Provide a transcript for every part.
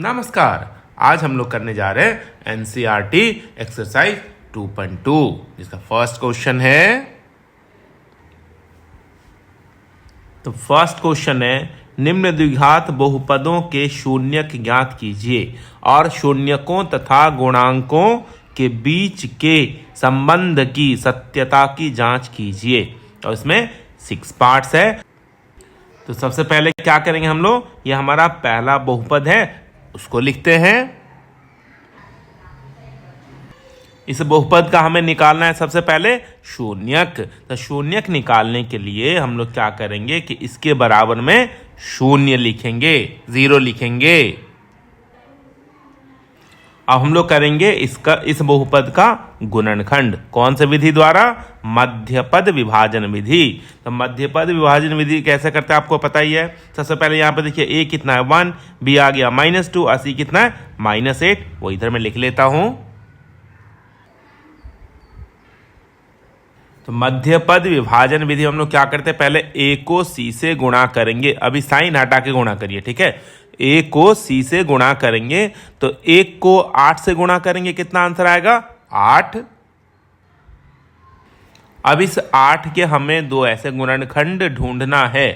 नमस्कार। आज हम लोग करने जा रहे हैं एनसीईआरटी एक्सरसाइज 2.2 जिसका फर्स्ट क्वेश्चन है। तो फर्स्ट क्वेश्चन है, निम्न द्विघात बहुपदों के शून्यक ज्ञात कीजिए और शून्यकों तथा गुणांकों के बीच के संबंध की सत्यता की जांच कीजिए। और इसमें 6 पार्ट्स है। तो सबसे पहले क्या करेंगे हम लोग, ये हमारा पहला बहुपद है उसको लिखते हैं। इस बहुपद का हमें निकालना है सबसे पहले शून्यक। तो शून्यक निकालने के लिए हम लोग क्या करेंगे कि इसके बराबर में शून्य लिखेंगे, 0 लिखेंगे। अब हम लोग करेंगे इस बहुपद का गुणनखंड। कौन से विधि द्वारा? मध्यपद विभाजन विधि। तो मध्यपद विभाजन विधि कैसे करते हैं आपको पता ही है। सबसे पहले यहाँ पे देखिए a कितना है 1, b आ गया -2 और c कितना है -8। वो इधर मैं लिख लेता हूं। तो मध्यपद विभाजन विधि हम लोग क्या करते हैं, पहले a को c से गुणा करेंगे। अभी साइन हटा के गुणा करिए, ठीक है। a को c से गुणा करेंगे तो 1 को 8 से गुणा करेंगे, कितना आंसर आएगा 8। अब इस 8 के हमें दो ऐसे गुणनखंड ढूंढना है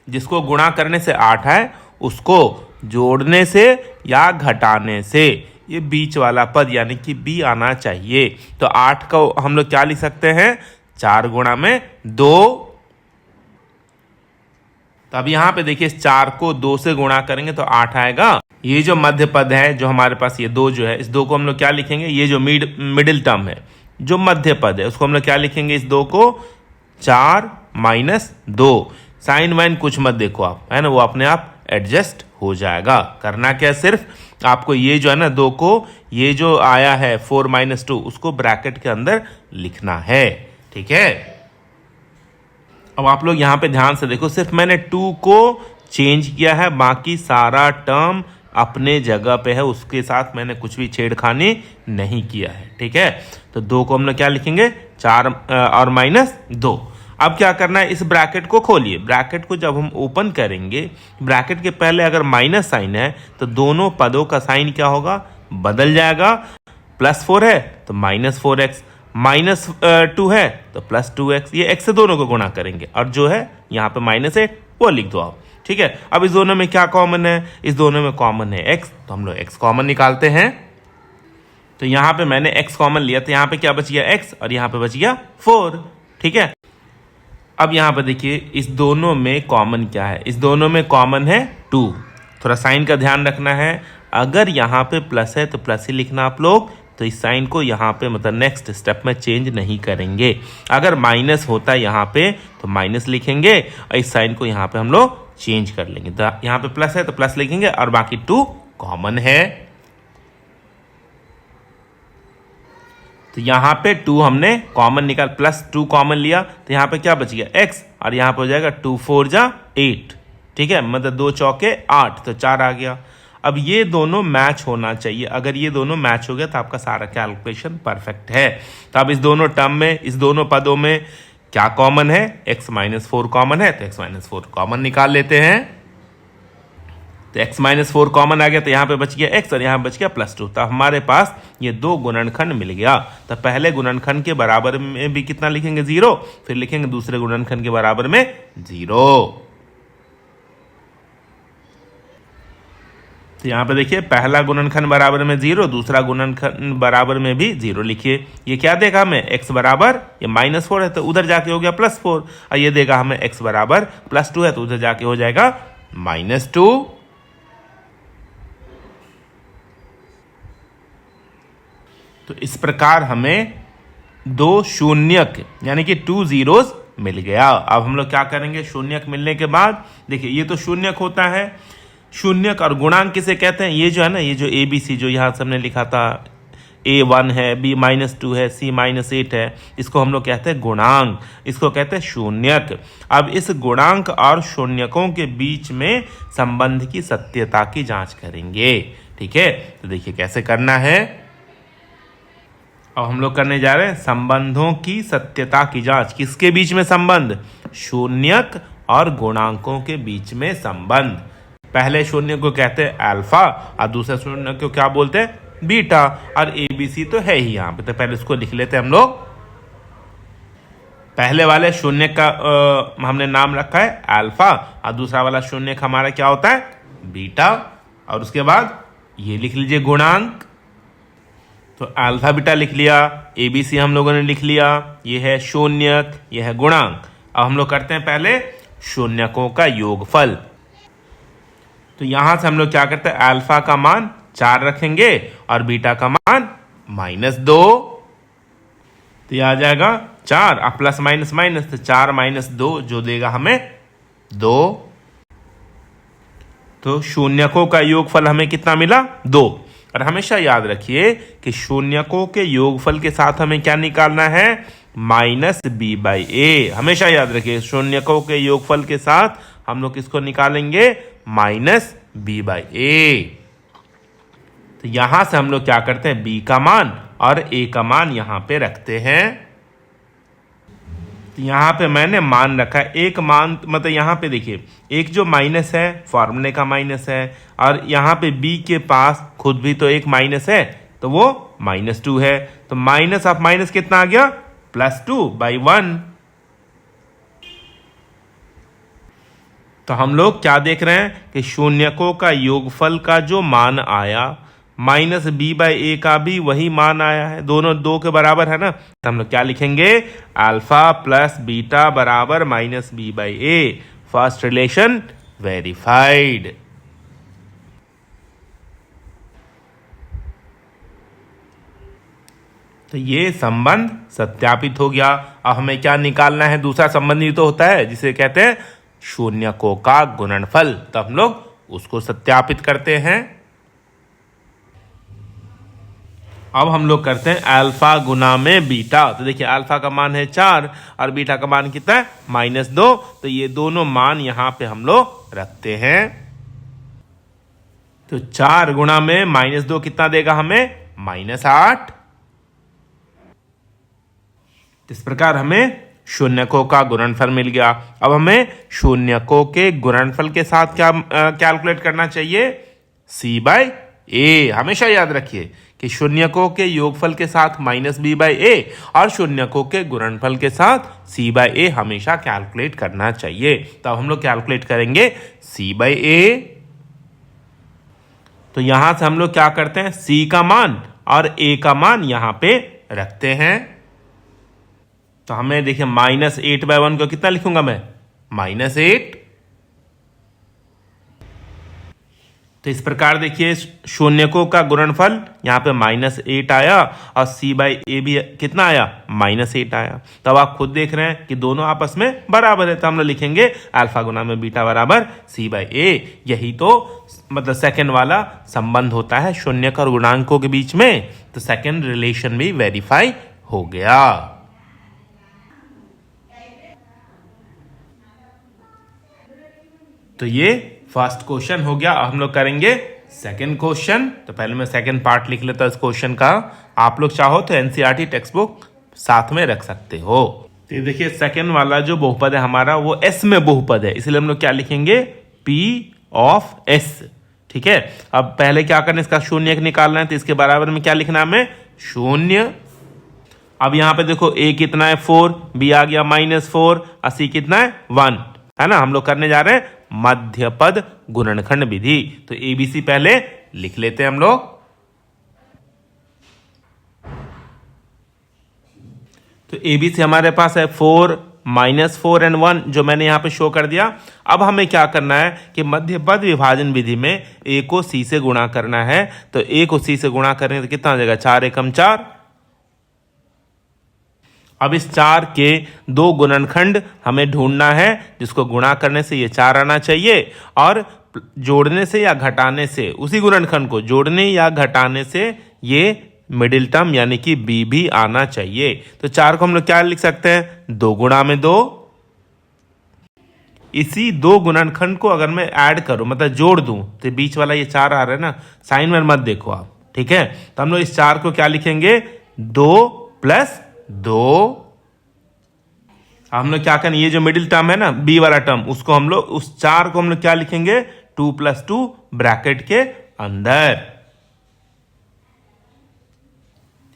जिसको गुणा करने से 8 है, उसको जोड़ने से या घटाने से ये बीच वाला पद यानी कि b आना चाहिए। तो 8 को हम लोग क्या लिख सकते हैं, 4 गुणा में 2। तो अब यहाँ पे देखिए इस 4 को 2 से गुणा करेंगे तो 8 आएगा। ये जो मध्य पद है जो हमारे पास, ये 2 जो है, इस 2 को हम लोग क्या लिखेंगे, ये जो मिडिल टर्म है जो मध्य पद है उसको हम लोग क्या लिखेंगे, इस 2 को 4 - 2। साइन वाइन कुछ मत देखो आप, है ना, वो अपने आप एडजस्ट हो जाएगा। करना क्या, सिर्फ आपको ये जो है ना 2 को, ये जो आया है 4 - 2 उसको ब्रैकेट के अंदर लिखना है, ठीक है। अब आप लोग यहाँ पे ध्यान से देखो, सिर्फ मैंने 2 को चेंज किया है, बाकी सारा टर्म अपने जगह पे है, उसके साथ मैंने कुछ भी छेड़खानी नहीं किया है, ठीक है। तो 2 को हम लोग क्या लिखेंगे, 4 और -2। अब क्या करना है, इस ब्रैकेट को खोलिए। ब्रैकेट को जब हम ओपन करेंगे, ब्रैकेट के पहले अगर माइनस साइन है तो दोनों पदों का साइन क्या होगा, बदल जाएगा। +4 है तो -4x, -2 है तो +2x, ये x से दोनों को गुणा करेंगे और जो है यहाँ पे -8 वो लिख दो आप, ठीक है। अब इस दोनों में क्या कॉमन है, इस दोनों में कॉमन है x, तो हम लोग x कॉमन निकालते हैं। तो यहाँ पे मैंने x कॉमन लिया तो यहाँ पे क्या बच गया x और यहाँ पे बच गया 4, ठीक है। अब यहाँ पे देखिए इस दोनों में कॉमन क्या है, इस दोनों में कॉमन है 2। थोड़ा साइन का ध्यान रखना है, अगर यहाँ पे प्लस है तो प्लस ही लिखना आप लोग। तो इस साइन को यहाँ पे मतलब नेक्स्ट स्टेप में चेंज नहीं करेंगे। अगर माइनस होता है यहाँ पे तो माइनस लिखेंगे और इस साइन को यहाँ पे हम लोग चेंज कर लेंगे। तो यहाँ पे प्लस है तो प्लस लिखेंगे और बाकी 2 कॉमन है। तो यहाँ पे 2 हमने कॉमन निकाल, +2 कॉमन लिया तो यहाँ पे क्या बच गया x और यहाँ पे हो जाएगा 2 4 जा 8, ठीक है, मतलब 2 चौके 8 तो 4 आ गया। अब ये दोनों मैच होना चाहिए, अगर ये दोनों मैच हो गया तो आपका सारा कैलकुलेशन परफेक्ट है। तो अब इस दोनों टर्म में, इस दोनों पदों में क्या कॉमन है, x - 4 कॉमन है तो x - 4 कॉमन निकाल लेते हैं। तो x - 4 कॉमन आ गया तो यहाँ पे बच गया x और यहाँ बच गया +2। तो हमारे पास ये 2 गुणनखंड मिल गया। तो पहले गुणनखंड के बराबर में भी कितना लिखेंगे, 0, फिर लिखेंगे दूसरे गुणनखंड के बराबर में 0। तो यहाँ पे देखिए पहला गुणनखंड बराबर में 0, दूसरा गुणनखंड बराबर में भी 0 लिखिए। ये क्या देगा हमें, x बराबर, ये -4 है तो उधर जाके हो गया +4 और ये देगा हमें x बराबर +2 है तो उधर जाके हो जाएगा -2। तो इस प्रकार हमें 2 शून्यक यानी कि 2 zeros मिल गया। अब हम लोग क्या करेंगे, शून्यक मिलने के बाद देखिए ये तो शून्यक होता है। शून्यक और गुणांक किसे कहते हैं, ये जो है ना, ये जो ABC जो यहाँ से हमने लिखा था, A1 है, B -2 है, C -8 है, इसको हम लोग कहते हैं गुणांक, इसको कहते हैं शून्यक। अब इस गुणांक और शून्यकों के बीच में संबंध की सत्यता की जांच करेंगे, ठीक है। तो देखिए कैसे करना है। अब हम लोग करने जा रहे हैं संबंधों की सत्यता की जांच। किसके बीच में संबंध, शून्यक और गुणांकों के बीच में संबंध। पहले शून्य को कहते हैं अल्फा और दूसरे शून्य को क्या बोलते हैं, बीटा। और ABC तो है ही यहाँ पे, तो पहले इसको लिख लेते हैं हम लोग। पहले वाले शून्य का हमने नाम रखा है अल्फा और दूसरा वाला शून्य का हमारा क्या होता है, बीटा। और उसके बाद ये लिख लीजिए गुणांक, तो अल्फा बीटा लिख लिया, ABC हम लोगों ने लिख लिया, ये है शून्यक, ये है गुणांक। अब हम लोग करते हैं पहले शून्यकों का योगफल। तो यहां से हम लोग क्या करते हैं, अल्फा का मान 4 रखेंगे और बीटा का मान -2, तो ये आ जाएगा 4 और प्लस माइनस माइनस, तो 4 - 2 जो देगा हमें 2। तो शून्यकों का योगफल हमें कितना मिला, 2। और हमेशा याद रखिए कि शून्यकों के योगफल के साथ हमें क्या निकालना है, -b/a। हमेशा याद रखिए शून्यकों के योगफल के साथ हम लोग किसको निकालेंगे, -b/a। तो यहां से हम लोग क्या करते हैं, b का मान और a का मान यहां पे रखते हैं। तो यहां पे मैंने मान रखा है, एक मान मतलब यहां पे देखिए एक जो माइनस है फॉर्मूले का माइनस है, और यहां पे b के पास खुद भी तो एक माइनस है, तो वो -2 है। तो माइनस ऑफ माइनस कितना आ गया, +2/1। तो हम लोग क्या देख रहे हैं कि शून्यकों का योगफल का जो मान आया -b/a का भी वही मान आया है, दोनों 2 के बराबर है ना। तो हम लोग क्या लिखेंगे, अल्फा प्लस बीटा बराबर -b/a। First relation verified. तो ये संबंध सत्यापित हो गया। अब हमें क्या निकालना है, दूसरा संबंध ही तो होता है जिसे कहते हैं शून्यकों का गुणनफल। तो हम लोग उसको सत्यापित करते हैं। अब हम लोग करते हैं अल्फा गुना में बीटा। तो देखिए अल्फा का मान है 4 और बीटा का मान कितना है, -2। तो ये दोनों मान यहां पे हम लोग रखते हैं। तो 4 गुणा में -2 कितना देगा हमें, -8। इस प्रकार हमें शून्यकों का गुणनफल मिल गया। अब हमें शून्यकों के गुणनफल के साथ क्या कैलकुलेट करना चाहिए, c/a। हमेशा याद रखिए कि शून्यकों के योगफल के साथ -b/a और शून्यकों के गुणनफल के साथ c/a हमेशा कैलकुलेट करना चाहिए। तो हम लोग कैलकुलेट करेंगे c/a। तो यहां से हम लोग क्या करते हैं, c का मान और a का मान यहां पे रखते हैं। तो हमें देखिए -8/1 को कितना लिखूंगा मैं, -8। तो इस प्रकार देखिए शून्यकों का गुणनफल यहाँ पे -8 आया और c/a भी कितना आया, -8 आया। तब आप खुद देख रहे हैं कि दोनों आपस में बराबर है। तो हम लोग लिखेंगे अल्फा गुना में बीटा बराबर c/a। यही तो मतलब सेकंड वाला संबंध होता है शून्यक और गुणांकों के बीच में। तो सेकंड रिलेशन भी वेरीफाई हो गया। तो ये फर्स्ट क्वेश्चन हो गया। हम लोग करेंगे सेकंड क्वेश्चन। तो पहले मैं सेकंड पार्ट लिख लेता हूं इस क्वेश्चन का। आप लोग चाहो तो एनसीईआरटी टेक्स्ट बुक साथ में रख सकते हो। तो ये देखिए सेकंड वाला जो बहुपद है हमारा वो एस में बहुपद है, इसलिए हम लोग क्या लिखेंगे, P(s). ठीक है। अब पहले क्या करना है, इसका शून्य निकालना है। तो इसके बराबर में क्या लिखना है हमें, 0। अब यहाँ पे देखो a कितना है 4, b आ गया -4 और c कितना है 1, है ना। हम लोग करने जा रहे हैं मध्यपद गुणनखंड विधि। तो ABC पहले लिख लेते हैं हम लोग। तो ABC हमारे पास है 4, -4 एंड 1 जो मैंने यहां पे शो कर दिया। अब हमें क्या करना है कि मध्यपद विभाजन विधि में a को c से गुणा करना है। तो a को c से गुणा करेंगे तो कितना आ जाएगा, 4 एकम 4। अब इस 4 के 2 गुणनखंड हमें ढूंढना है जिसको गुणा करने से ये 4 आना चाहिए और जोड़ने से या घटाने से, उसी गुणनखंड को जोड़ने या घटाने से ये मिडिल टर्म यानी कि b भी आना चाहिए। तो 4 को हम लोग क्या लिख सकते हैं, 2 गुणा में 2। इसी 2 गुणनखंड को अगर मैं ऐड करूं मतलब जोड़ दूं तो बीच वाला ये 4 आ रहा है ना, साइन में मत देखो आप, ठीक है। तो हम लोग इस 4 को क्या लिखेंगे, 2 + 2। हम लोग क्या करें, ये जो मिडिल टर्म है ना b वाला टर्म, उसको हम लोग उस 4 को हम लोग क्या लिखेंगे, 2+2 ब्रैकेट के अंदर।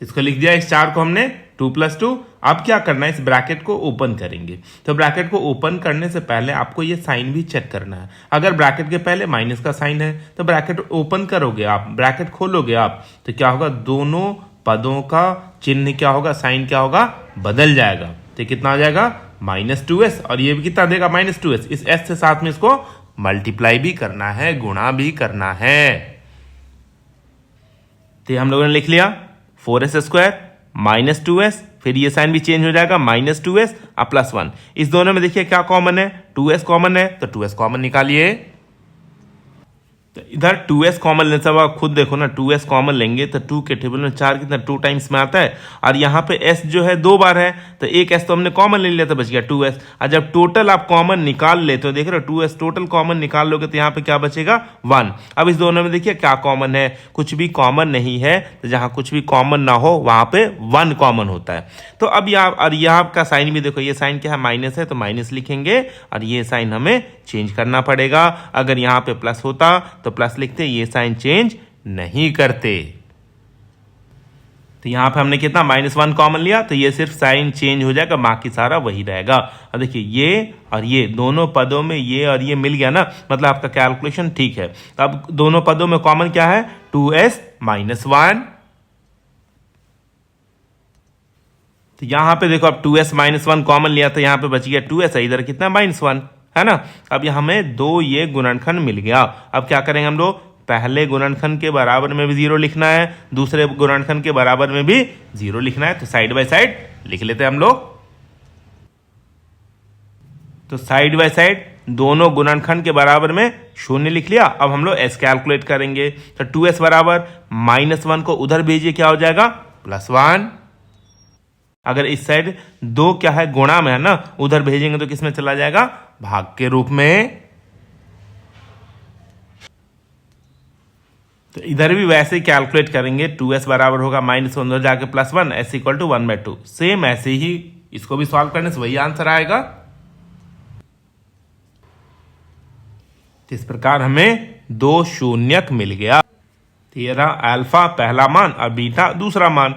इसको लिख दिया, इस 4 को हमने 2+2। अब क्या करना है, इस ब्रैकेट को ओपन करेंगे। तो ब्रैकेट को ओपन करने से पहले आपको ये साइन भी चेक करना है। अगर ब्रैकेट के पहले माइनस का साइन है तो ब्रैकेट ओपन करोगे आप, ब्रैकेट खोलोगे आप, तो क्या होगा, दोनों पदों का चिन्ह क्या होगा, साइन क्या होगा, बदल जाएगा। तो कितना आ जाएगा, -2s, और ये भी कितना देगा, -2s। इस s से साथ में इसको मल्टीप्लाई भी करना है, गुणा भी करना है। तो हम लोगों ने लिख लिया 4s² -2s, फिर ये साइन भी चेंज हो जाएगा, -2s और +1। इस दोनों में देखिए क्या कॉमन है, 2s कॉमन है, तो 2s कॉमन निकालिए। तो इधर 2s कॉमन लेने से आप खुद देखो ना, 2s कॉमन लेंगे तो 2 के टेबल में 4 कितना 2 टाइम्स में आता है, और यहाँ पे s जो है 2 बार है, तो एक s तो हमने कॉमन ले लिया तो बच गया 2s। और जब टोटल आप कॉमन निकाल लेते हो, देख रहे हो 2s टोटल कॉमन निकाल लोगे तो यहाँ पे क्या बचेगा, 1। अब इस दोनों में देखिए क्या कॉमन है, कुछ भी कॉमन नहीं है, तो जहाँ कुछ भी कॉमन ना हो वहाँ पे 1 कॉमन होता है। तो अब यहाँ का साइन भी देखो, ये साइन क्या है, माइनस है, तो माइनस लिखेंगे, और ये साइन हमें चेंज करना पड़ेगा। अगर यहाँ पे प्लस होता तो प्लस लिखते, ये साइन चेंज नहीं करते। तो यहां पे हमने कितना, -1 कॉमन लिया, तो ये सिर्फ साइन चेंज हो जाएगा, बाकी सारा वही रहेगा। अब देखिए ये और ये दोनों पदों में ये और ये मिल गया ना, मतलब आपका कैलकुलेशन ठीक है। तो अब दोनों पदों में कॉमन क्या है, 2s -1। तो यहां पे देखो, अब 2s -1 कॉमन लिया तो यहां पे बच गया 2s, इधर कितना -1 है ना। अब हमें 2 ये गुणनखंड मिल गया। अब क्या करेंगे हम लोग, पहले गुणनखंड के बराबर में भी 0 लिखना है, दूसरे गुणनखंड के बराबर में भी 0 लिखना है। तो साइड बाय साइड लिख लेते हैं हम लोग। तो साइड बाय साइड दोनों गुणनखंड के बराबर में 0 लिख लिया। अब हम लोग s कैलकुलेट करेंगे। तो 2s बराबर -1 को उधर भेजिए, क्या हो जाएगा, +1। अगर इस साइड 2 क्या है, गुणा में है ना, उधर भेजेंगे तो किस में चला जाएगा, भाग के रूप में। तो इधर भी वैसे ही कैलकुलेट करेंगे। 2s बराबर होगा -1 उधर जाके +1, s = 1/2। सेम ऐसे ही इसको भी सॉल्व करने से वही आंसर आएगा। इस प्रकार हमें 2 शून्यक मिल गया। तो ये रहा अल्फा पहला मान और बीटा दूसरा मान।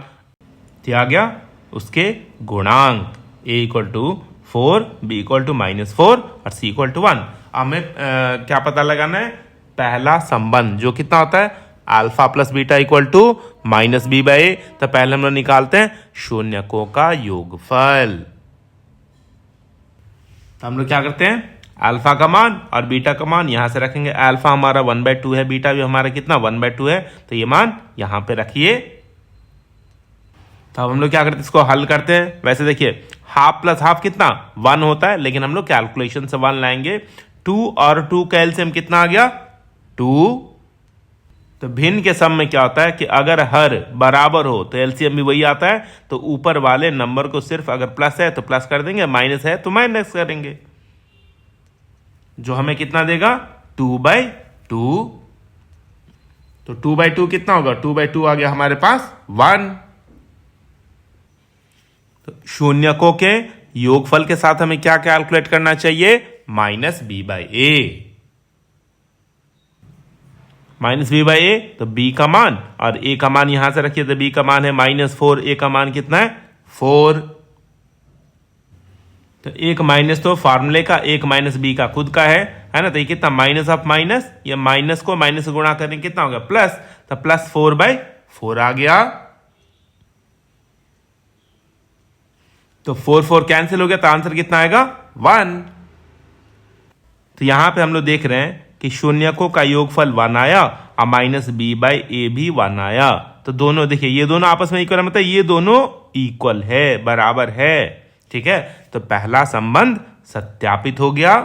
तो आ गया उसके गुणांक, a = 4, b = -4 और c = 1। हमें क्या पता लगाना है, पहला संबंध जो कितना होता है, अल्फा प्लस बीटा = -b/a। तो पहले हम लोग निकालते हैं शून्यकों का योगफल। तो हम लोग क्या करते हैं, अल्फा का मान और बीटा का मान यहां से रखेंगे। अल्फा हमारा 1/2 है, बीटा भी हमारा कितना 1/2 है, तो ये मान यहां पे रखिए। तो अब हम लोग क्या करते हैं, इसको हल करते हैं। वैसे देखिए हाफ प्लस हाफ कितना 1 होता है, लेकिन हम लोग कैलकुलेशन से 1 लाएंगे। 2 और 2 का एलसीएम कितना आ गया, 2। तो भिन्न के सम में क्या होता है कि अगर हर बराबर हो तो एलसीएम भी वही आता है। तो ऊपर वाले नंबर को सिर्फ अगर प्लस है तो प्लस कर देंगे, माइनस है तो माइनस करेंगे, जो हमें कितना देगा, 2/2। तो 2/2 कितना होगा, 2/2 आ गया हमारे पास 1। तो शून्यकों के योगफल के साथ हमें क्या कैलकुलेट करना चाहिए, -b/a। -b/a, तो b का मान और a का मान यहां से रखिए। तो b का मान है -4, a का मान कितना है, 4। तो एक माइनस तो फार्मूले का, एक -b का खुद का है ना। तो ये कितना, माइनस ऑफ माइनस, ये माइनस को माइनस से गुणा करेंगे कितना होगा, प्लस। तो +4/4 आ गया। तो 4 कैंसिल हो गया, तो आंसर कितना आएगा, 1। तो यहां पे हम लोग देख रहे हैं कि शून्यकों का योगफल 1 आया और -b/a भी 1 आया। तो दोनों देखिए, ये दोनों आपस में इक्वल, मतलब ये दोनों इक्वल है, बराबर है, ठीक है। तो पहला संबंध सत्यापित हो गया।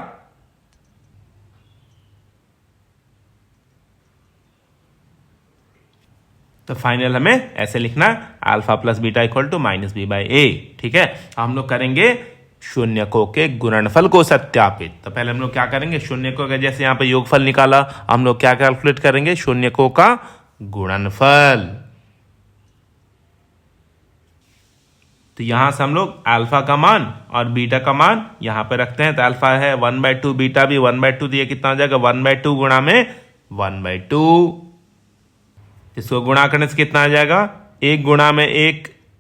तो फाइनल हमें ऐसे लिखना, अल्फा प्लस बीटा = -b/a, ठीक है। हम लोग करेंगे शून्यकों के गुणनफल को सत्यापित। तो पहले हम लोग क्या करेंगे, शून्यकों का जैसे यहाँ पे योगफल निकाला, हम लोग क्या कैलकुलेट करेंगे, शून्यकों का गुणनफल। तो यहां से हम लोग अल्फा का मान और बीटा का मान यहां पे रखते हैं। तो अल्फा है 1/2, बीटा भी 1/2, तो ये कितना हो जाएगा 1/2 गुणा में 1/2। इसको गुणा करने से कितना आ जाएगा, 1 गुणा में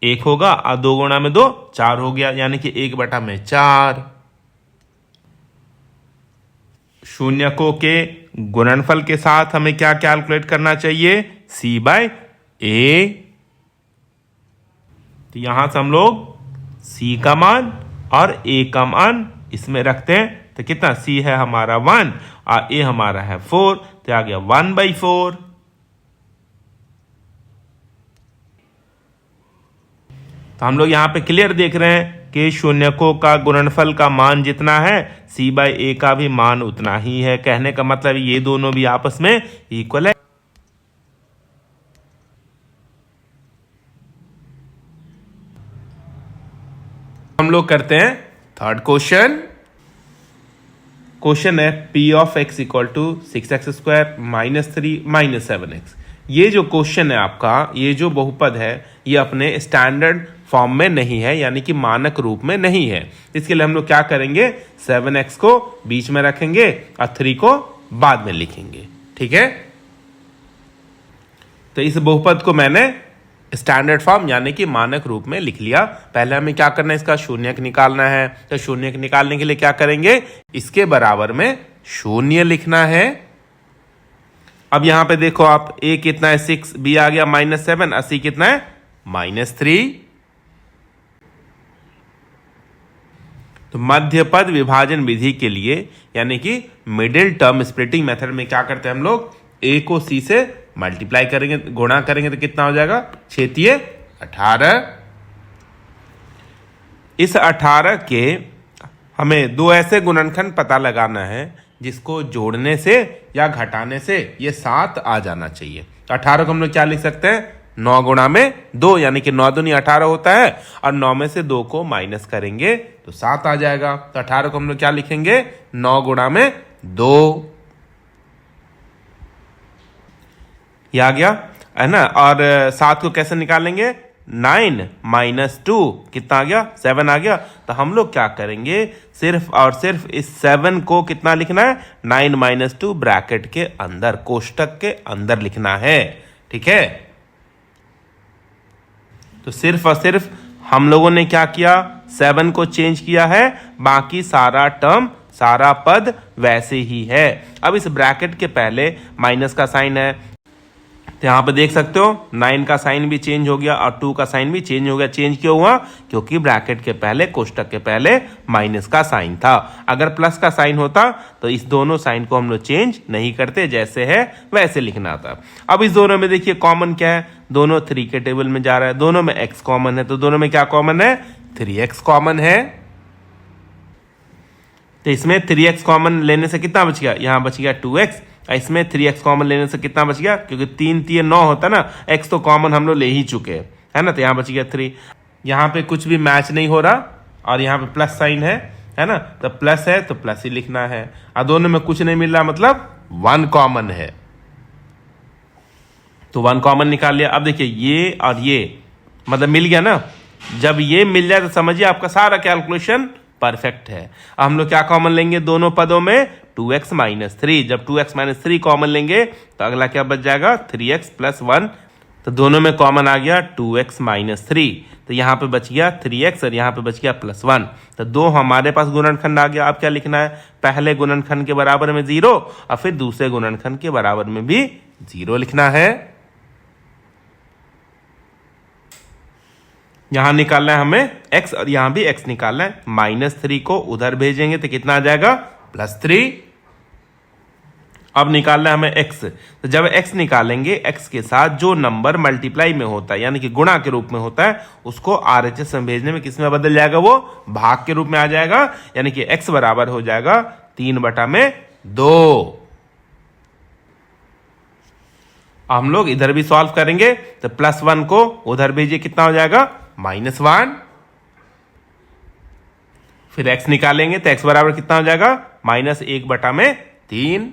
1 होगा और 2 गुणा में 2 4 हो गया, यानी कि 1/4। शून्यकों के गुणनफल के साथ हमें क्या कैलकुलेट करना चाहिए, C/A। तो यहां से हम लोग C का मान और A का मान इसमें रखते हैं। तो कितना, C है हमारा 1 और A हमारा है 4, तो आ गया 1/4। तो हम लोग यहां पे क्लियर देख रहे हैं कि शून्यकों का गुणनफल का मान जितना है C/A का भी मान उतना ही है। कहने का मतलब ये दोनों भी आपस में इक्वल है। हम लोग करते हैं थर्ड क्वेश्चन। क्वेश्चन है P of x equal to 6x² -3 -7x। ये जो क्वेश्चन है आपका, ये जो बहुपद है, ये अपने स्टैंडर्ड फॉर्म में नहीं है, यानी कि मानक रूप में नहीं है। इसके लिए हम लोग क्या करेंगे, 7x को बीच में रखेंगे और 3 को बाद में लिखेंगे। ठीक है, तो इस बहुपद को मैंने स्टैंडर्ड फॉर्म यानी कि मानक रूप में लिख लिया। पहले हमें क्या करना है, इसका शून्यक निकालना है। तो शून्यक निकालने के लिए क्या करेंगे, इसके बराबर में शून्य लिखना है। अब यहां पे देखो आप, a कितना है 6, b आ गया -7 और c कितना है -3। तो मध्य पद विभाजन विधि के लिए यानी कि मिडिल टर्म स्प्लिटिंग मेथड में क्या करते हैं हम लोग, a को c से मल्टीप्लाई करेंगे, गुणा करेंगे, तो कितना हो जाएगा 6×3 18। इस 18 के हमें दो ऐसे गुणनखंड पता लगाना है जिसको जोड़ने से या घटाने से ये 7 आ जाना चाहिए। तो 18 को हम लोग क्या लिख सकते हैं, 9 गुणा में 2, यानी कि 9 दूनी 18 होता है और 9 में से 2 को माइनस करेंगे तो 7 आ जाएगा। तो 18 को हम लोग क्या लिखेंगे, 9 गुणा में 2, ये आ गया है ना। और 7 को कैसे निकालेंगे, 9 - 2 कितना आ गया, 7 आ गया। तो हम लोग क्या करेंगे, सिर्फ और सिर्फ इस 7 को कितना लिखना है, 9 - 2 ब्रैकेट के अंदर, कोष्टक के अंदर लिखना है। ठीक है, तो सिर्फ और सिर्फ हम लोगों ने क्या किया, 7 को चेंज किया है, बाकी सारा टर्म सारा पद वैसे ही है। अब इस ब्रैकेट के पहले माइनस का साइन है, तो यहां पे देख सकते हो 9 का साइन भी चेंज हो गया और 2 का साइन भी चेंज हो गया। चेंज क्यों हुआ, क्योंकि ब्रैकेट के पहले, कोष्टक के पहले माइनस का साइन था। अगर प्लस का साइन होता तो इस दोनों साइन को हम लोग चेंज नहीं करते, जैसे है वैसे लिखना था। अब इस दोनों में देखिए कॉमन क्या है, दोनों 3 के टेबल में जा रहा है, दोनों में x कॉमन है, तो दोनों में क्या कॉमन है, 3x कॉमन है। तो इसमें 3x कॉमन लेने से कितना बच गया, यहां बच गया 2x। इसमें 3x कॉमन लेने से कितना बच गया, क्योंकि 3 3 9 होता है ना, x तो कॉमन हम लोग ले ही चुके हैं, है ना, तो यहां बच गया 3। यहां पे कुछ भी मैच नहीं हो रहा और यहां पे प्लस साइन है ना, तो प्लस है तो प्लस ही लिखना है। और दोनों में कुछ नहीं मिल रहा, मतलब 1 कॉमन है, तो 1 कॉमन निकाल लिया। अब देखिए ये और ये मतलब मिल गया ना, जब ये मिल जाए तो समझिए आपका सारा कैलकुलेशन परफेक्ट है। अब हम लोग क्या कॉमन लेंगे दोनों पदों में, 2x - 3। जब 2x - 3 कॉमन लेंगे तो अगला क्या बच जाएगा, 3x + 1। तो दोनों में कॉमन आ गया 2x - 3, तो यहां पे बच गया 3x और यहां पे बच गया +1। तो दो हमारे पास गुणनखंड आ गया। अब क्या लिखना है, पहले गुणनखंड के बराबर में 0 और फिर दूसरे गुणनखंड के बराबर में भी 0 लिखना है। यहां निकालना है हमें x और यहां भी x निकालना है। -3 को उधर भेजेंगे तो कितना आ जाएगा, +3। अब निकालना है हमें x। तो जब x निकालेंगे, x के साथ जो नंबर मल्टीप्लाई में होता है यानी कि गुणा के रूप में होता है, उसको RHS में भेजने में किस में बदल जाएगा, वो भाग के रूप में आ जाएगा, यानी कि x बराबर हो जाएगा 3/2। हम लोग इधर भी सॉल्व करेंगे तो +1 को उधर भेजिए, कितना हो जाएगा, -1। फिर x निकालेंगे तो x बराबर कितना हो जाएगा, -1/3।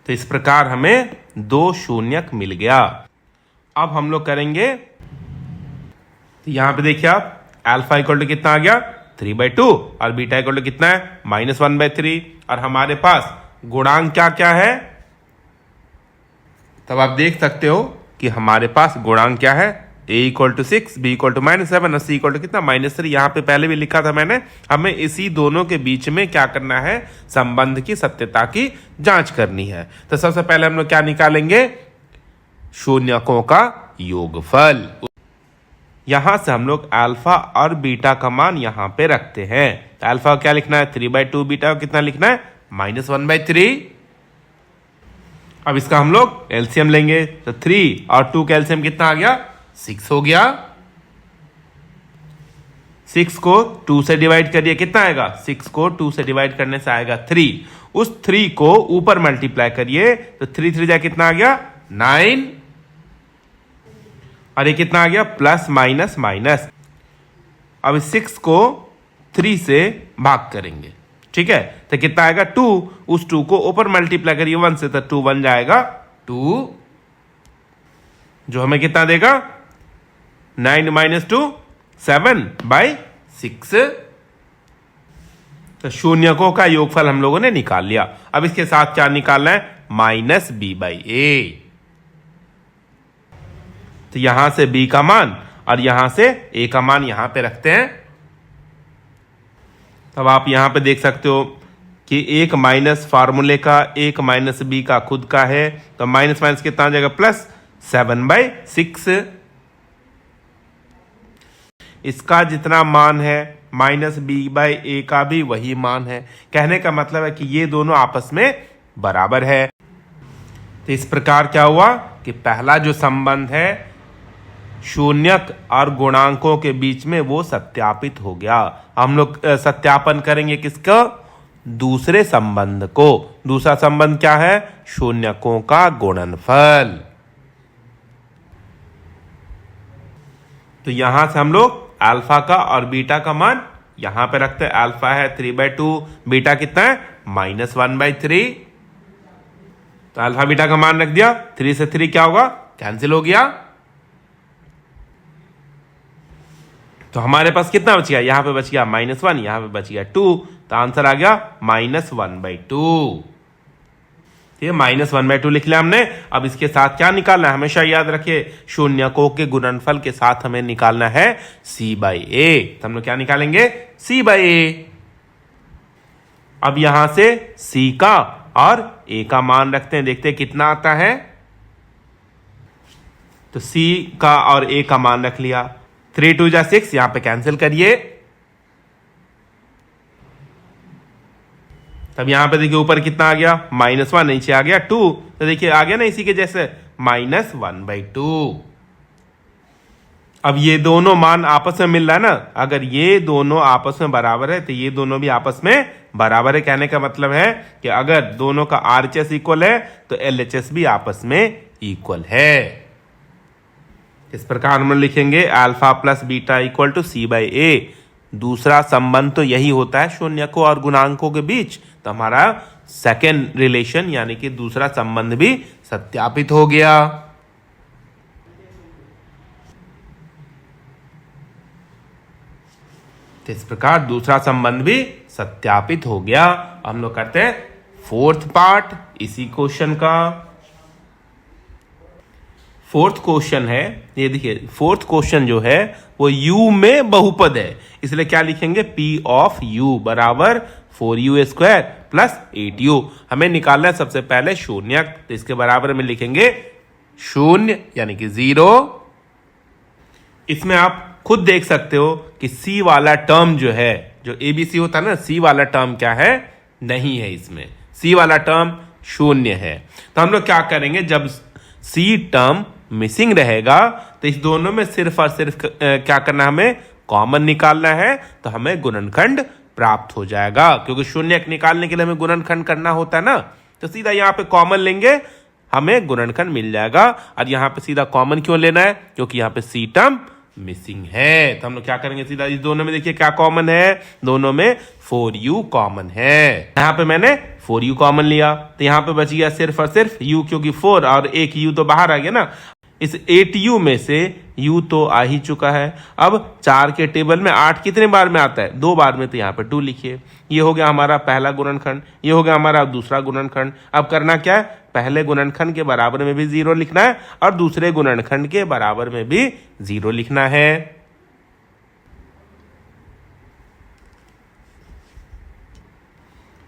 तो इस प्रकार हमें 2 शून्यक मिल गया। अब हम लोग करेंगे, तो यहां पे देखिए आप अल्फा इक्वल टू कितना आ गया 3/2 और बीटा इक्वल टू कितना है -1/3 और हमारे पास गुणांक क्या क्या है, तब आप देख सकते हो कि हमारे पास गुणांक क्या है, a equal to 6, b equal to -7 और c इक्वल टू कितना -3। यहाँ पे पहले भी लिखा था मैंने, हमें इसी दोनों के बीच में क्या करना है, संबंध की सत्यता की जांच करनी है। तो सबसे पहले हम लोग क्या निकालेंगे, शून्यकों का योगफल। यहां से हम लोग अल्फा और बीटा का मान यहां पे रखते हैं। तो अल्फा क्या लिखना है 3/2, बीटा कितना लिखना है -1/3। अब इसका हम लोग एलसीएम लेंगे, तो 3 और 2 का एलसीएम कितना आ गया 6 हो गया। 6 को 2 से डिवाइड करिए, कितना आएगा, 6 को 2 से डिवाइड करने से आएगा 3। उस 3 को ऊपर मल्टीप्लाई करिए, तो 3 3 जा कितना आ गया 9 और ये कितना आ गया प्लस माइनस माइनस। अब 6 को 3 से भाग करेंगे, ठीक है, तो कितना आएगा 2। उस 2 को ऊपर मल्टीप्लाई करिए 1 से, तो 2 बन जाएगा 2, जो हमें कितना देगा 9 - 2 7/6। तो शून्यकों का योगफल हम लोगों ने निकाल लिया। अब इसके साथ क्या निकालना है, -b/a। तो यहां से b का मान और यहां से a का मान यहां पे रखते हैं। तब आप यहां पे देख सकते हो कि एक माइनस फार्मूले का, एक माइनस b का खुद का है, तो माइनस माइनस कितना आ जाएगा +7/6। इसका जितना मान है -b/a का भी वही मान है। कहने का मतलब है कि ये दोनों आपस में बराबर है। तो इस प्रकार क्या हुआ कि पहला जो संबंध है शून्यक और गुणांकों के बीच में, वो सत्यापित हो गया। हम लोग सत्यापन करेंगे किसका, दूसरे संबंध को। दूसरा संबंध क्या है, शून्यकों का गुणनफल। तो यहां से हम लोग अल्फा का और बीटा का मान यहां पे रखते हैं। अल्फा है 3/2, बीटा कितना है -1/3। तो अल्फा बीटा का मान रख दिया, 3 से 3 क्या होगा कैंसिल हो गया। तो हमारे पास कितना बच गया, यहां पे बच गया -1, यहां पे बच गया 2, तो आंसर आ गया -1/2। ये -1/2 लिख लिया हमने। अब इसके साथ क्या निकालना है, हमेशा याद रखिए शून्यकों के गुणनफल के साथ हमें निकालना है c/a। तो हम लोग क्या निकालेंगे c/a। अब यहां से c का और a का मान रखते हैं, देखते हैं कितना आता है। तो c का और a का मान रख लिया, 3 2 जा 6, यहां पे कैंसिल करिए। तब यहां पे देखिए ऊपर कितना आ गया -1, नीचे आ गया 2, तो देखिए आ गया ना इसी के जैसे -1/2। अब ये दोनों मान आपस में मिल रहा है ना, अगर ये दोनों आपस में बराबर है तो ये दोनों भी आपस में बराबर है। कहने का मतलब है कि अगर दोनों का RHS इक्वल है तो LHS भी आपस में इक्वल है। इस प्रकार हम लिखेंगे alpha plus beta equal to c/a। दूसरा संबंध तो यही होता है शून्यकों और गुणांकों के बीच। तो हमारा सेकेंड रिलेशन यानी कि दूसरा संबंध भी सत्यापित हो गया। तो इस प्रकार दूसरा संबंध भी सत्यापित हो गया। हम लोग करते हैं फोर्थ पार्ट इसी क्वेश्चन का। फोर्थ क्वेश्चन है, ये देखिए फोर्थ क्वेश्चन जो है वो u में बहुपद है, इसलिए क्या लिखेंगे p ऑफ u बराबर 4u² प्लस 8u। हमें निकालना है सबसे पहले शून्यक, तो इसके बराबर में लिखेंगे 0 यानी कि 0। इसमें आप खुद देख सकते हो कि c वाला टर्म जो है, जो ABC होता है ना, c वाला टर्म क्या है, नहीं है इसमें, c वाला टर्म 0 है। तो हम लोग क्या करेंगे, जब c टर्म मिसिंग रहेगा तो इस दोनों में सिर्फ और सिर्फ क्या करना है, हमें कॉमन निकालना है, तो हमें गुणनखंड प्राप्त हो जाएगा। क्योंकि शून्यक निकालने के लिए हमें गुणनखंड करना होता है ना, तो सीधा यहाँ पे कॉमन लेंगे, हमें गुणनखंड मिल जाएगा। और यहाँ पे सीधा कॉमन क्यों लेना है, क्योंकि यहाँ पे c टर्म मिसिंग है। तो हम लोग क्या करेंगे, सीधा इस दोनों में देखिए क्या कॉमन है, दोनों में 4u कॉमन है। यहाँ पे मैंने 4u कॉमन लिया, तो यहाँ पे बच गया सिर्फ और सिर्फ u, क्योंकि 4 और एक u तो बाहर आ गया ना। इस 8u में से u तो आ ही चुका है। अब 4 के टेबल में 8 कितने बार में आता है? 2 बार में, तो यहाँ पे 2 लिखिए। ये हो गया हमारा पहला गुणनखंड, ये हो गया हमारा दूसरा गुणनखंड। अब करना क्या है? पहले गुणनखंड के बराबर में भी 0 लिखना है और दूसरे गुणनखंड के बराबर में भी 0 लिखना है।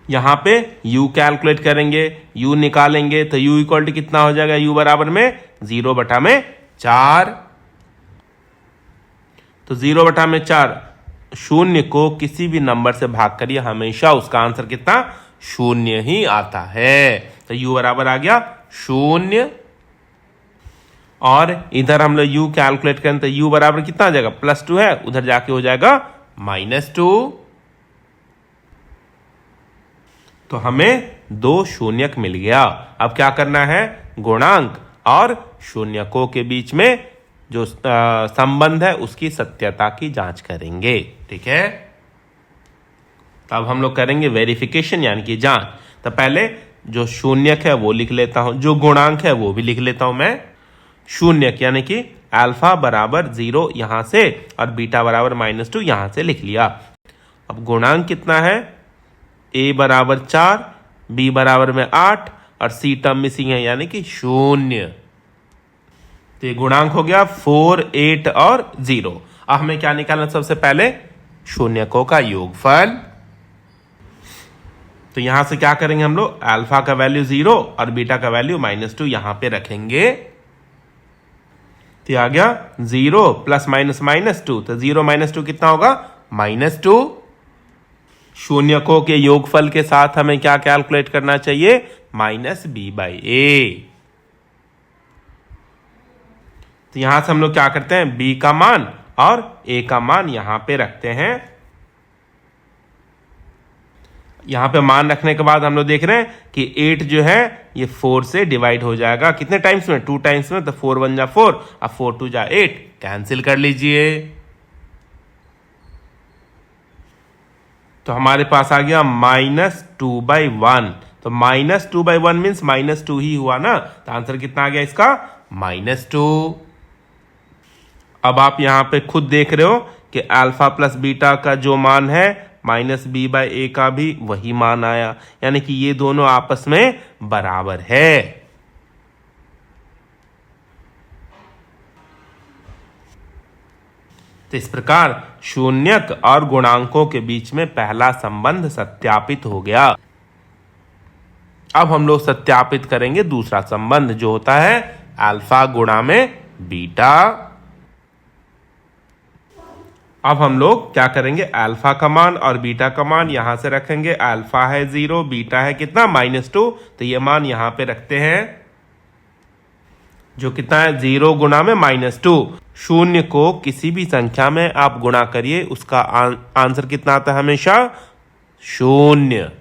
यहां पे u कैलकुलेट करेंगे, u निकालेंगे तो u इक्वल टू कितना हो जाएगा? u बराबर में 0/4। तो 0/4, शून्य को किसी भी नंबर से भाग करिए, हमेशा उसका आंसर कितना? 0 ही आता है। तो u बराबर आ गया 0। और इधर हम लोग u कैलकुलेट करें तो u बराबर कितना आ जाएगा? +2 है, उधर जाके हो जाएगा -2। तो हमें 2 शून्यक मिल गया। अब क्या करना है? गुणांक और शून्यकों के बीच में जो संबंध है उसकी सत्यता की जांच करेंगे। ठीक है, तो अब हम लोग करेंगे वेरिफिकेशन यानी कि जांच। तो पहले जो शून्यक है वो लिख लेता हूं, जो गुणांक है वो भी लिख लेता हूं मैं। शून्यक यानी कि अल्फा बराबर 0 यहां से और बीटा बराबर -2 यहां से लिख लिया। अब गुणांक कितना है? a बराबर 4, b बराबर में 8 और c टर्म मिसिंग है यानी कि 0। तो ये गुणांक हो गया 4, 8 और 0। अब हमें क्या निकालना? सबसे पहले शून्यकों का योगफल। तो यहां से क्या करेंगे हम लोग? अल्फा का वैल्यू 0 और बीटा का वैल्यू -2 यहां पे रखेंगे। तो आ गया 0 + -2, तो 0 - 2 कितना होगा? -2। शून्यकों के योगफल के साथ हमें क्या कैलकुलेट करना चाहिए? -b/a। तो यहां से हम लोग क्या करते हैं? b का मान और a का मान यहां पे रखते हैं। यहां पे मान रखने के बाद हम लोग देख रहे हैं कि 8 जो है ये 4 से डिवाइड हो जाएगा। कितने टाइम्स में? 2 टाइम्स में। तो 4 1 जा 4 और 4 2 जा 8, कैंसिल कर लीजिए। तो हमारे पास आ गया -2/1। तो -2/1 मीन्स -2 ही हुआ ना, तो आंसर कितना आ गया इसका? -2। अब आप यहां पे खुद देख रहे हो कि अल्फा प्लस बीटा का जो मान है -b/a का भी वही मान आया, यानी कि ये दोनों आपस में बराबर है। तो इस प्रकार शून्यक और गुणांकों के बीच में पहला संबंध सत्यापित हो गया। अब हम लोग सत्यापित करेंगे दूसरा संबंध जो होता है अल्फा गुणा में बीटा। अब हम लोग क्या करेंगे? अल्फा का मान और बीटा का मान यहां से रखेंगे। अल्फा है 0, बीटा है कितना? -2। तो ये मान यहां पे रखते हैं, जो कितना है? 0 गुणा में -2। शून्य को किसी भी संख्या में आप गुणा करिए, उसका आंसर कितना आता है? हमेशा 0।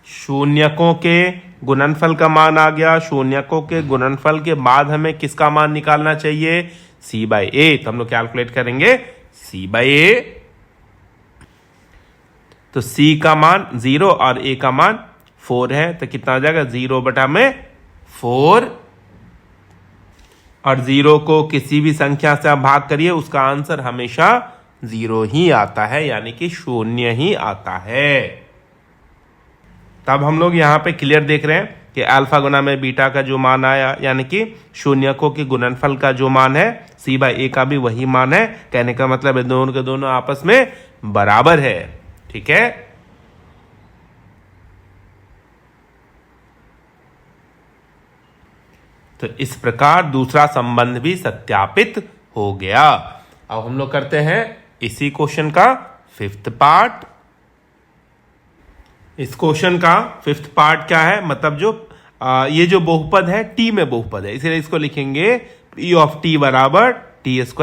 शून्यकों के गुणनफल का मान आ गया। शून्यकों के गुणनफल के बाद हमें किसका मान निकालना चाहिए? c/a। तो हम लोग कैलकुलेट करेंगे c/a। तो c का मान 0 और a का मान 4 है, तो कितना आ जाएगा? 0/4। और 0 को किसी भी संख्या से आप भाग करिए, उसका आंसर हमेशा 0 ही आता है, यानी कि 0 ही आता है। तब हम लोग यहाँ पे क्लियर देख रहे हैं कि अल्फा गुना में बीटा का जो मान आया, यानी कि शून्यकों के गुणनफल का जो मान है c/a का भी वही मान है। कहने का मतलब है दोनों के दोनों आपस में बराबर है। ठीक है, तो इस प्रकार दूसरा संबंध भी सत्यापित हो गया। अब हम लोग करते हैं इसी क्वेश्चन का 5th पार्ट। इस क्वेश्चन का 5th पार्ट क्या है? मतलब जो ये जो बहुपद है t में बहुपद है, इसलिए इसको लिखेंगे p ऑफ t बराबर t² -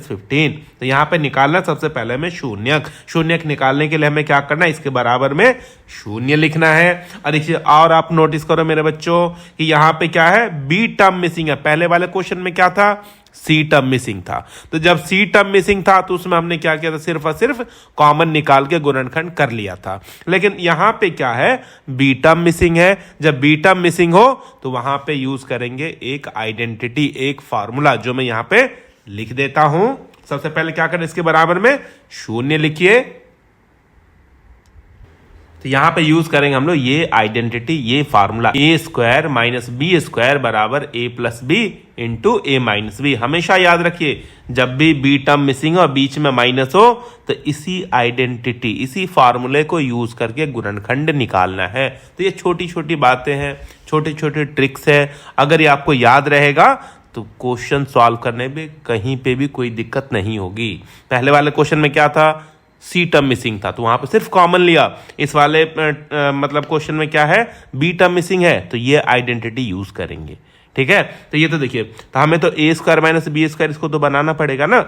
15। तो यहां पे निकालना सबसे पहले में शून्यक। शून्यक निकालने के लिए हमें क्या करना है? इसके बराबर में 0 लिखना है। और एक चीज और आप नोटिस करो मेरे बच्चों कि यहां पे क्या है? b टर्म मिसिंग है। पहले वाले क्वेश्चन में क्या था? सी टर्म मिसिंग था। तो जब सी टर्म मिसिंग था तो उसमें हमने क्या किया था, सिर्फ और सिर्फ कॉमन निकाल के गुणनखंड कर लिया था। लेकिन यहां पे क्या है, बी टर्म मिसिंग है। जब बी टर्म मिसिंग हो तो वहां पे यूज करेंगे एक आइडेंटिटी, एक फॉर्मूला, जो मैं यहां पे लिख देता हूं। सबसे पहले क्या करें, इसके बराबर में 0 लिखिए। तो यहां पे यूज करेंगे हम लोग ये आइडेंटिटी, ये फार्मूला, ए स्क्वायर माइनस बी स्क्वायर बराबर ए प्लस बी इंटू ए माइनस बी। हमेशा याद रखिए, जब भी बी टर्म मिसिंग हो, बीच में माइनस हो, तो इसी आइडेंटिटी, इसी फार्मूले को यूज करके गुणनखंड निकालना है। तो ये छोटी छोटी बातें हैं, छोटे छोटे ट्रिक्स है। अगर ये आपको याद रहेगा तो क्वेश्चन सॉल्व करने में कहीं पे भी कोई दिक्कत नहीं होगी। पहले वाले क्वेश्चन में क्या था, सी टर्म मिसिंग था, तो वहां पे सिर्फ कॉमन लिया। इस वाले मतलब क्वेश्चन में क्या है, बी टर्म मिसिंग है, तो ये आइडेंटिटी यूज करेंगे। ठीक है, तो ये तो देखिए, तो हमें तो ए स्क्वायर माइनस बी स्क्वायर इसको तो बनाना पड़ेगा ना।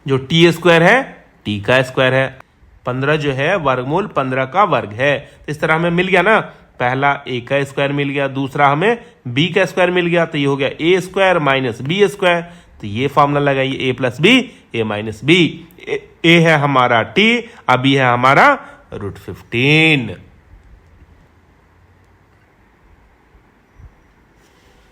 जो टी स्क्वायर है टी का स्क्वायर है, 15 जो है वर्गमूल 15 का वर्ग है। तो इस तरह हमें मिल गया ना, पहला ए का स्क्वायर मिल गया, दूसरा हमें बी का स्क्वायर मिल गया, तो ये हो गया ए स्क्वायर माइनस बी स्क्वायर। तो ये फॉर्मूला लगाइए, ए प्लस बी ए माइनस बी। ए है हमारा टी, अब ये है हमारा √15।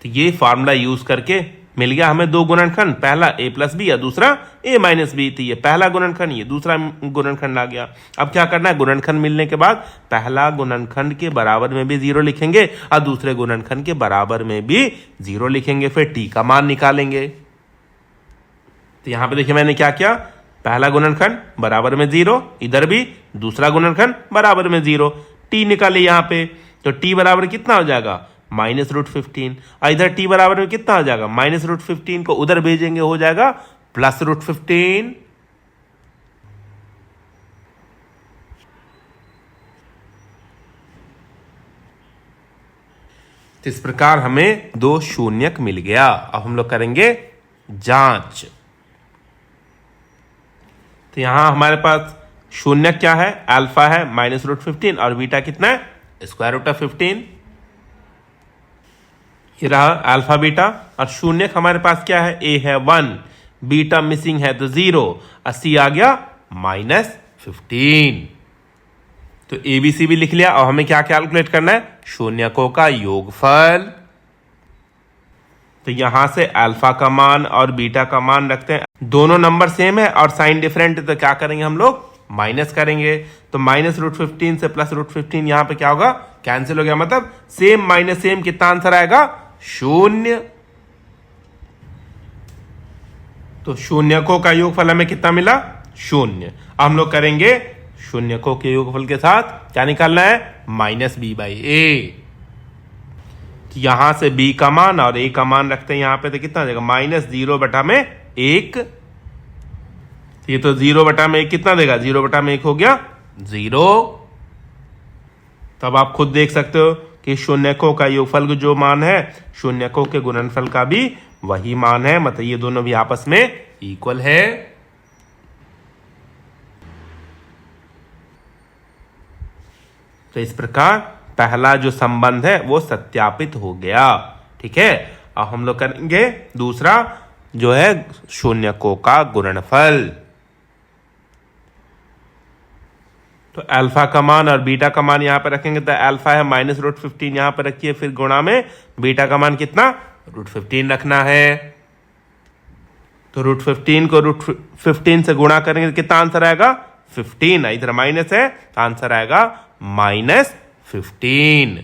तो ये फॉर्मूला यूज करके मिल गया हमें दो गुणनखंड, पहला ए प्लस बी या दूसरा ए माइनस बी। तो ये पहला गुणनखंड, ये दूसरा गुणनखंड आ गया। अब क्या करना है, गुणनखंड मिलने के बाद पहला गुणनखंड के बराबर में भी 0 लिखेंगे और दूसरे गुणनखंड के बराबर में भी 0 लिखेंगे, फिर टी का मान निकालेंगे। तो यहां पे देखिए मैंने क्या किया, पहला गुणनखंड बराबर में 0, इधर भी दूसरा गुणनखंड बराबर में 0, टी निकाले यहां पे। तो टी बराबर कितना हो जाएगा, -√15। और इधर टी बराबर में कितना हो जाएगा, -√15 को उधर भेजेंगे, हो जाएगा +√15। तो इस प्रकार हमें 2 शून्यक मिल गया। अब हम लोग करेंगे जांच। तो यहां हमारे पास शून्यक क्या है, अल्फा है -√15 और बीटा कितना है, √15। ये रहा अल्फा बीटा। और शून्यक हमारे पास क्या है, ए है 1, बीटा मिसिंग है तो 0, और सी आ गया -15। तो एबीसी भी लिख लिया। और हमें क्या कैलकुलेट करना है, शून्यकों का योगफल। तो यहां से अल्फा का मान और बीटा का मान रखते हैं, दोनों नंबर सेम है और साइन डिफरेंट है, तो क्या करेंगे हम लोग, माइनस करेंगे। तो -√15 से +√15 यहां पे क्या होगा, कैंसिल हो गया, मतलब सेम माइनस सेम, कितना आंसर आएगा, 0। तो शून्यकों का योगफल हमें कितना मिला, 0। अब हम लोग करेंगे शून्यकों के योगफल के साथ क्या निकालना है, -b/a। यहां से b का मान और a का मान रखते हैं यहां पे, तो कितना आ जाएगा, -0/1। ये तो 0/1 कितना देगा, 0/1 हो गया 0। तब आप खुद देख सकते हो कि शून्यकों का योगफल जो मान है, शून्यकों के गुणनफल का भी वही मान है, मतलब ये दोनों भी आपस में इक्वल है। तो इस प्रकार पहला जो संबंध है वो सत्यापित हो गया। ठीक है, अब हम लोग करेंगे दूसरा, जो है शून्यकों का गुणनफल। तो अल्फा का मान और बीटा का मान यहां पर रखेंगे, तो अल्फा है -√15 यहां पर रखिए, फिर गुणा में बीटा का मान कितना, √15 रखना है। तो √15 को √15 से गुणा करेंगे तो कितना आंसर आएगा, 15। इधर माइनस है, आंसर आएगा -15।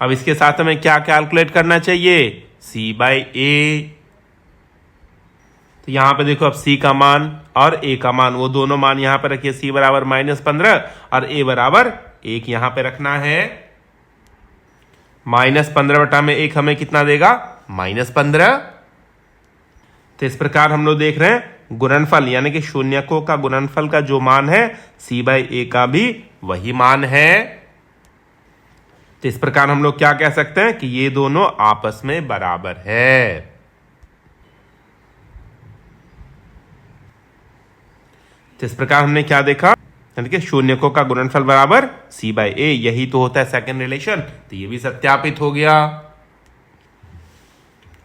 अब इसके साथ हमें क्या कैलकुलेट करना चाहिए, c/a। तो यहां पे देखो, अब c का मान और a का मान, वो दोनों मान यहां पे रखिए, c बराबर -15 और a बराबर 1 यहां पे रखना है। -15/1 हमें कितना देगा, -15। तो इस प्रकार हम लोग देख रहे हैं गुणनफल, यानी कि शून्यकों का गुणनफल का जो मान है, c/a का भी वही मान है। तो इस प्रकार हम लोग क्या कह सकते हैं कि ये दोनों आपस में बराबर है। तो इस प्रकार हमने क्या देखा, यानी कि शून्यकों का गुणनफल बराबर c/a, यही तो होता है सेकंड रिलेशन। तो ये भी सत्यापित हो गया।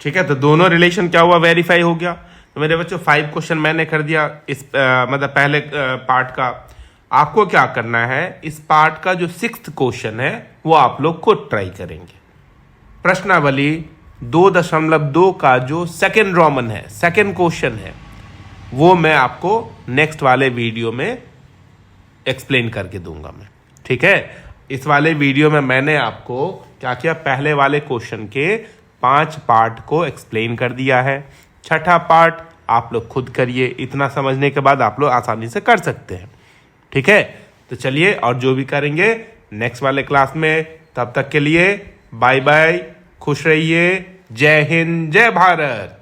ठीक है, तो दोनों रिलेशन क्या हुआ, वेरीफाई हो गया। तो मेरे बच्चों 5 क्वेश्चन मैंने कर दिया इस मतलब पहले पार्ट का। आपको क्या करना है, इस पार्ट का जो 6th क्वेश्चन है वो आप लोग खुद ट्राई करेंगे। प्रश्नावली 2.2 का जो सेकंड रोमन है, सेकंड क्वेश्चन है, वो मैं आपको नेक्स्ट वाले वीडियो में एक्सप्लेन करके दूंगा मैं। ठीक है, इस वाले वीडियो में मैंने आपको क्या किया, पहले वाले क्वेश्चन के 5 पार्ट को एक्सप्लेन कर दिया है। छठा पार्ट आप लोग खुद करिए, इतना समझने के बाद आप लोग आसानी से कर सकते हैं। ठीक है, तो चलिए और जो भी करेंगे नेक्स्ट वाले क्लास में। तब तक के लिए बाय बाय, खुश रहिए, जय हिंद, जय भारत।